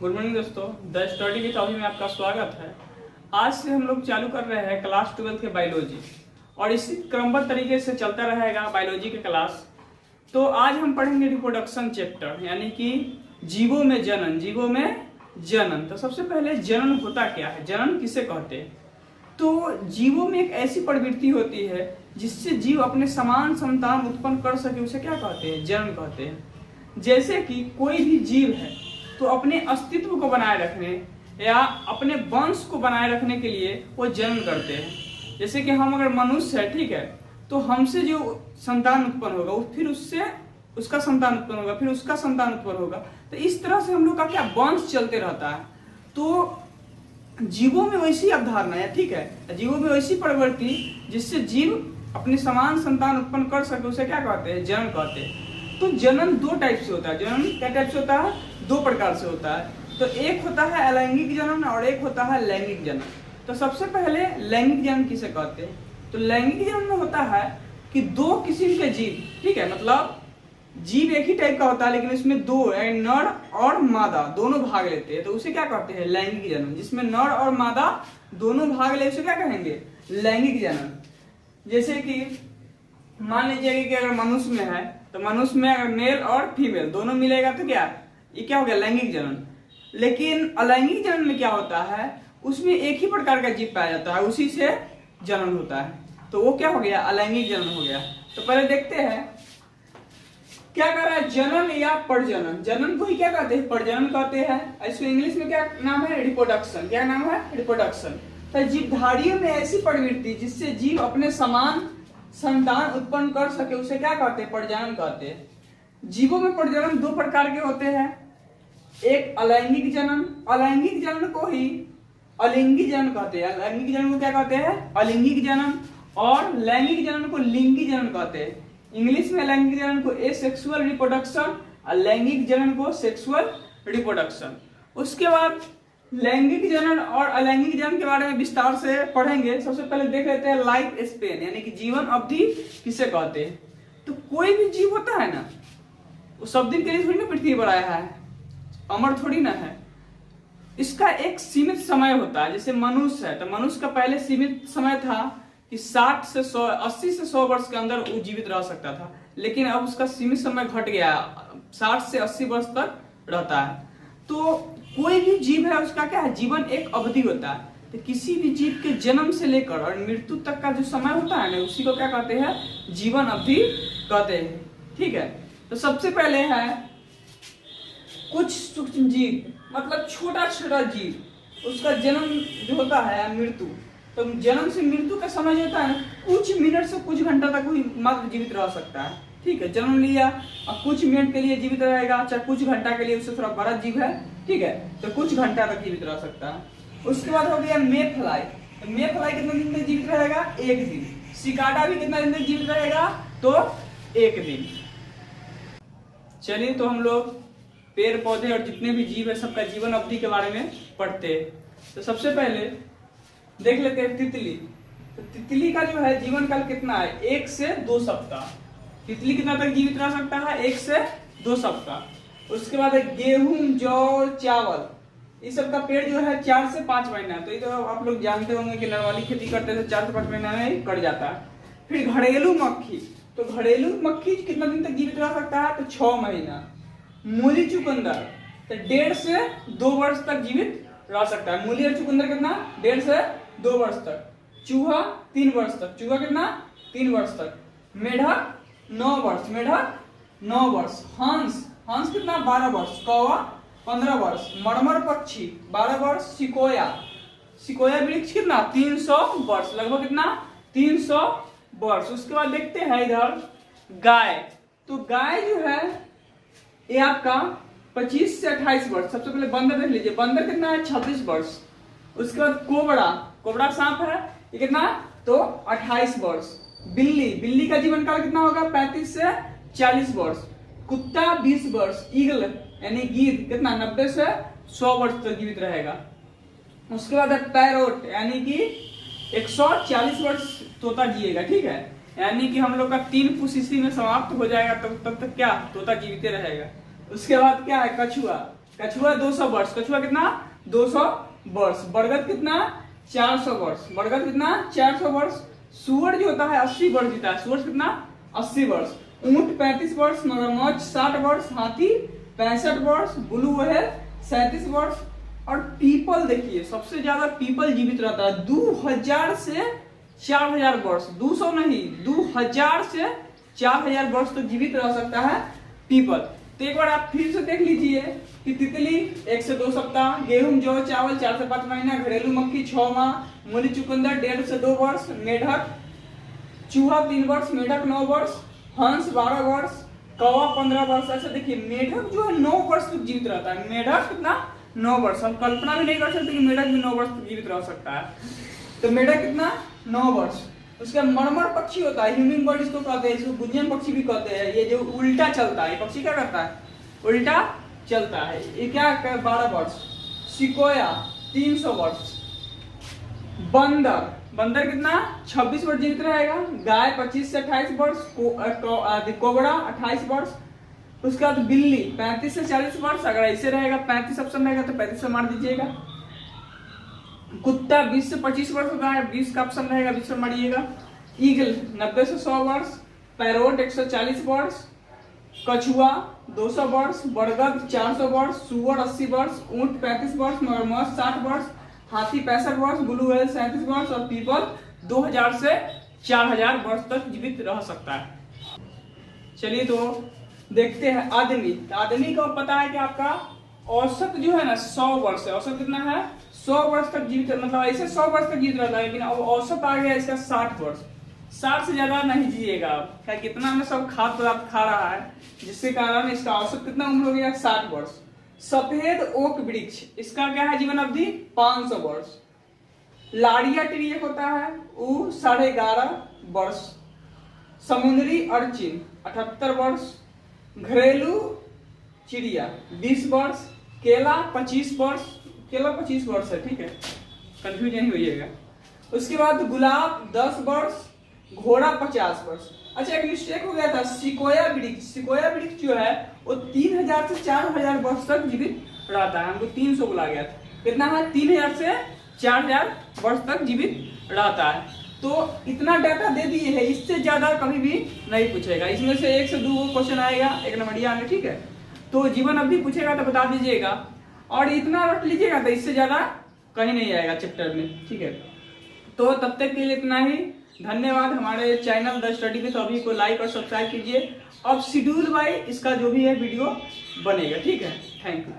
Good morning दोस्तों, the study with अभी में आपका स्वागत है। आज से हम लोग चालू कर रहे हैं क्लास 12 के बायोलॉजी और इसी क्रमबद्ध तरीके से चलता रहेगा बायोलॉजी के क्लास। तो आज हम पढ़ेंगे रिप्रोडक्शन चैप्टर, यानी कि जीवों में जनन। तो सबसे पहले जनन होता क्या है, जनन किसे कहते हैं? तो जीवों में एक ऐसी प्रवृत्ति होती है जिससे जीव अपने समान संतान उत्पन्न कर सके, उसे क्या कहते हैं? जनन कहते हैं। जैसे कि कोई भी जीव है तो अपने अस्तित्व को बनाए रखने या अपने वंश को बनाए रखने के लिए वो जनन करते हैं। जैसे कि हम अगर मनुष्य है, ठीक है, तो हमसे जो संतान उत्पन्न होगा वो फिर उससे उसका संतान उत्पन्न होगा, फिर उसका संतान उत्पन्न होगा। तो इस तरह से हम लोग का क्या वंश चलते रहता है। तो जीवों में वैसी अवधारणा है, ठीक है, जीवों में वैसी प्रवृत्ति जिससे जीव अपने समान संतान उत्पन्न कर सके, उसे क्या कहते हैं? जनन कहते हैं। तो जनन दो टाइप से होता है। जनन क्या टाइप से होता है? दो प्रकार से होता है। तो एक होता है अलैंगिक जनन और एक होता है लैंगिक जनन। तो सबसे पहले लैंगिक जनन किसे कहते हैं? तो लैंगिक जनन में होता है कि दो किस्म के जीव, ठीक है, मतलब जीव एक ही टाइप का होता है लेकिन इसमें दो नर और मादा दोनों भाग लेते हैं, तो उसे क्या कहते हैं? लैंगिक जनन। जिसमें नर और मादा दोनों भाग ले उसे क्या कहेंगे? लैंगिक जनन। जैसे कि मान लीजिए कि अगर मनुष्य में है तो मनुष्य में अगर मेल और फीमेल दोनों मिलेगा तो क्या ये क्या हो गया? लैंगिक जनन। लेकिन अलैंगिक जनन में क्या होता है, उसमें एक ही प्रकार का जीव पाया जाता है, उसी से जनन होता है, तो वो क्या हो गया? अलैंगिक जनन हो गया। तो पहले देखते हैं क्या कर रहा है, जनन या प्रजनन। जनन को ही क्या कहते हैं? प्रजनन कहते हैं। इसको इंग्लिश में क्या नाम है? रिप्रोडक्शन। क्या नाम है? रिप्रोडक्शन। तो जीवधारियों में ऐसी प्रवृत्ति जिससे जीव अपने समान संतान उत्पन्न कर सके, उसे क्या कहते हैं? प्रजनन कहते हैं। जीवों में प्रजनन दो प्रकार के होते हैं, एक अलैंगिक जनन, अलैंगिक जनन को ही अलिंगी जनन कहते हैं। अलैंगिक जनन को क्या कहते हैं? अलिंगिक जनन। और लैंगिक जनन को लिंगी जनन कहते हैं। इंग्लिश में लैंगिक जनन को एसेक्सुअल रिप्रोडक्शन और लैंगिक जनन को सेक्सुअल रिप्रोडक्शन। उसके बाद लैंगिक जनन और अलैंगिक जनन के बारे में विस्तार से पढ़ेंगे। सबसे पहले देख लेते हैं लाइफ स्पेन, यानी कि जीवन अवधि किसे कहते हैं। तो कोई भी जीव होता है ना, वो सब दिन के लिए थोड़ी ना पृथ्वी पर आया है, अमर थोड़ी ना है। इसका एक सीमित समय होता है। जैसे मनुष्य है तो मनुष्य का पहले सीमित समय था कि 60 से 100, 80 से 100 वर्ष के अंदर वो जीवित रह सकता था, लेकिन अब उसका सीमित समय घट गया, 60 से 80 वर्ष तक रहता है। तो कोई भी जीव है उसका क्या है? जीवन एक अवधि होता है। तो किसी भी जीव के जन्म से लेकर और मृत्यु तक का जो समय होता है ना, उसी को क्या कहते हैं? जीवन अवधि कहते हैं, ठीक है। तो सबसे पहले है कुछ सूक्ष्म जीव, मतलब छोटा छोटा जीव, उसका जन्म जो होता है मृत्यु, तो जन्म से मृत्यु का समय जो होता है ना, कुछ मिनट से कुछ घंटा तक कोई मात्र जीवित रह सकता है, ठीक है। जन्म लिया और कुछ मिनट के लिए जीवित रहेगा, चाहे कुछ घंटा के लिए, उससे थोड़ा बड़ा जीव है, ठीक है, तो कुछ घंटा तक जीवित रह सकता है। उसके बाद हो गया मे फ्लाई। तो मे फ्लाई कितना दिन तक जीवित रहेगा? एक दिन। सिकाडा भी कितना दिन तक जीवित रहेगा? तो एक दिन। चलिए, तो हम लोग पेड़ पौधे और जितने भी जीव है सबका जीवन अवधि के बारे में पढ़ते हैं। तो सबसे पहले देख लेते हैं तितली। तो तितली का जो है जीवन काल कितना है? 1 से 2 सप्ताह। तितली कितना तक जीवित रह सकता है? 1 से 2 सप्ताह। उसके बाद है गेहूं, जौ, चावल, इस सब का पेड़ जो है 4 से 5 महीना। तो ये तो आप लोग जानते होंगे कि नॉर्मली खेती करते थे, 4 से 5 महीना में ही कट जाता है। फिर घरेलू मक्खी, तो घरेलू मक्खी कितना दिन तक जीवित रह सकता है? तो 6 महीना। मूली चुकंदर तो 1.5 से 2 वर्ष तक जीवित रह सकता है। मूली और चुकंदर कितना? 1.5 से 2 वर्ष तक। चूहा 3 वर्ष तक। चूहा कितना? 3 वर्ष तक। मेढक 9 वर्ष। मेढक 9 वर्ष। हंस कितना? 12 वर्ष। कौवा 15 वर्ष। मरमर पक्षी 12 वर्ष। सिकोया वृक्ष कितना? 300 वर्ष, लगभग कितना? 300 वर्ष। उसके बाद देखते हैं इधर गाय। तो गाय जो है ये आपका 25 से 28 वर्ष। सबसे पहले बंदर देख लीजिए, बंदर कितना है? 26 वर्ष। उसके बाद कोबरा सांप है, ये कितना? तो 28 वर्ष। बिल्ली का जीवन काल कितना होगा? 35 से 40 वर्ष। कुत्ता 20 वर्ष। ईगल यानी गिद्ध कितना? 90 से 100 वर्ष तक जीवित रहेगा। उसके बाद है पैरोट, यानी कि 140 वर्ष तोता जिएगा, ठीक है। यानी कि हम लोग का 3 पुश इसी में समाप्त हो जाएगा, तब तक क्या? तोता जीवित रहेगा। उसके बाद क्या है? कछुआ कछुआ 200 वर्ष, कछुआ कितना 200 वर्ष। बरगद कितना 400 वर्ष, बरगद कितना 400 वर्ष। सुअर जो होता है 80 वर्ष जीता है, सुअर कितना 80 वर्ष। ऊंट 35 वर्ष, मगरमच्छ 60 वर्ष, हाथी 65 वर्ष, ब्लू व्हेल 37 वर्ष। और पीपल देखिए सबसे ज्यादा पीपल जीवित रहता है 2000 से 4000 वर्ष, 200 नहीं 2000 से 4000 वर्ष तक जीवित रह सकता है पीपल। तो एक बार आप फिर से देख लीजिए कि तितली 1 से 2 सप्ताह, गेहूं जौ चावल 4 से 5 महीना, घरेलू मक्खी 6 माह, मूली चुकंदर 1.5 से 2 वर्ष, मेढक चूहा 3 वर्ष, मेढक 9 वर्ष, हंस 12 वर्ष, कौवा 15 वर्ष। ऐसा देखिए मेढक जो है 9 वर्ष तक जीवित रहता है। मेढक कितना 9 वर्ष। हम कल्पना भी नहीं कर सकते कि मेढक भी 9 वर्ष तक जीवित रह सकता है। तो मेढक कितना 9 वर्ष। उसका मरमर पक्षी होता है, ह्यूमिंग बर्ड इसको कहते हैं, इसको गुंजन पक्षी भी कहते हैं। ये जो उल्टा चलता है, ये पक्षी क्या करता है उल्टा चलता है। ये क्या 12 वर्ष। सिकोया 300 वर्ष। बंदर, बंदर कितना 26 वर्ष जीवित रहेगा। गाय 25 से 28 वर्ष, कोबरा 28 वर्ष। उसके बाद बिल्ली 35 से 40 वर्ष। अगर ऐसे रहेगा 35 ऑप्शन रहेगा तो 35 से मार दीजिएगा। कुत्ता 20 से 25 वर्ष होता है, 20 का ऑप्शन रहेगा 20 से मारिएगा। ईगल 90 से 100 वर्ष। पैरोट 140 वर्ष। कछुआ 200 वर्ष। बरगद 400 वर्ष। सुअर 80 वर्ष। ऊंट 35 वर्ष। मगरमच्छ 60 वर्ष। हाथी 65 वर्ष। ब्लू व्हेल 37 वर्ष। और पीपल 2000 से 4000 वर्ष तक जीवित रह सकता है। चलिए तो देखते हैं आदमी। आदमी को पता है कि आपका औसत जो है ना 100 वर्ष है। औसत कितना है 100 वर्ष तक जीवित, मतलब ऐसे 100 वर्ष तक जीवित रहता है, लेकिन अब औसत आ गया इसका 60 वर्ष। 60 से ज्यादा नहीं जिएगा क्या, कितना में सब खाद्य पदार्थ खा रहा है, जिसके कारण इसका औसत कितना उम्र हो गया 60 वर्ष। सफेद ओक वृक्ष, इसका क्या है जीवन अवधि 500 वर्ष। लाड़िया ट्री एक होता है वो 11.5 वर्ष। समुद्री अर्चिन 78 वर्ष। घरेलू चिड़िया 20 वर्ष। केला 25 वर्ष, केला 25 वर्ष है, ठीक है, कंफ्यूज नहीं होइएगा। उसके बाद गुलाब 10 वर्ष। घोड़ा 50 वर्ष। अच्छा एक मिस्टेक हो गया था, सिकोया वृक्ष, सिकोया वृक्ष जो है वो 3000 से 4000 वर्ष तक जीवित रहता है। हमको 300 बोला गया था, कितना है 3000 से 4000 वर्ष तक जीवित रहता है। तो इतना डाटा दे दिए है, इससे ज्यादा कभी भी नहीं पूछेगा। इसमें से 1 से 2 क्वेश्चन आएगा एक नंबरिया में, ठीक है। तो जीवन अवधि पूछेगा तो बता दीजिएगा, और इतना रख लीजिएगा तो इससे ज्यादा कहीं नहीं आएगा चैप्टर में, ठीक है। तो तब तक के लिए इतना ही, धन्यवाद। हमारे चैनल द स्टडी विद अभी को लाइक और सब्सक्राइब कीजिए। अब शेड्यूल बाय इसका जो भी है वीडियो बनेगा, ठीक है। Thank you.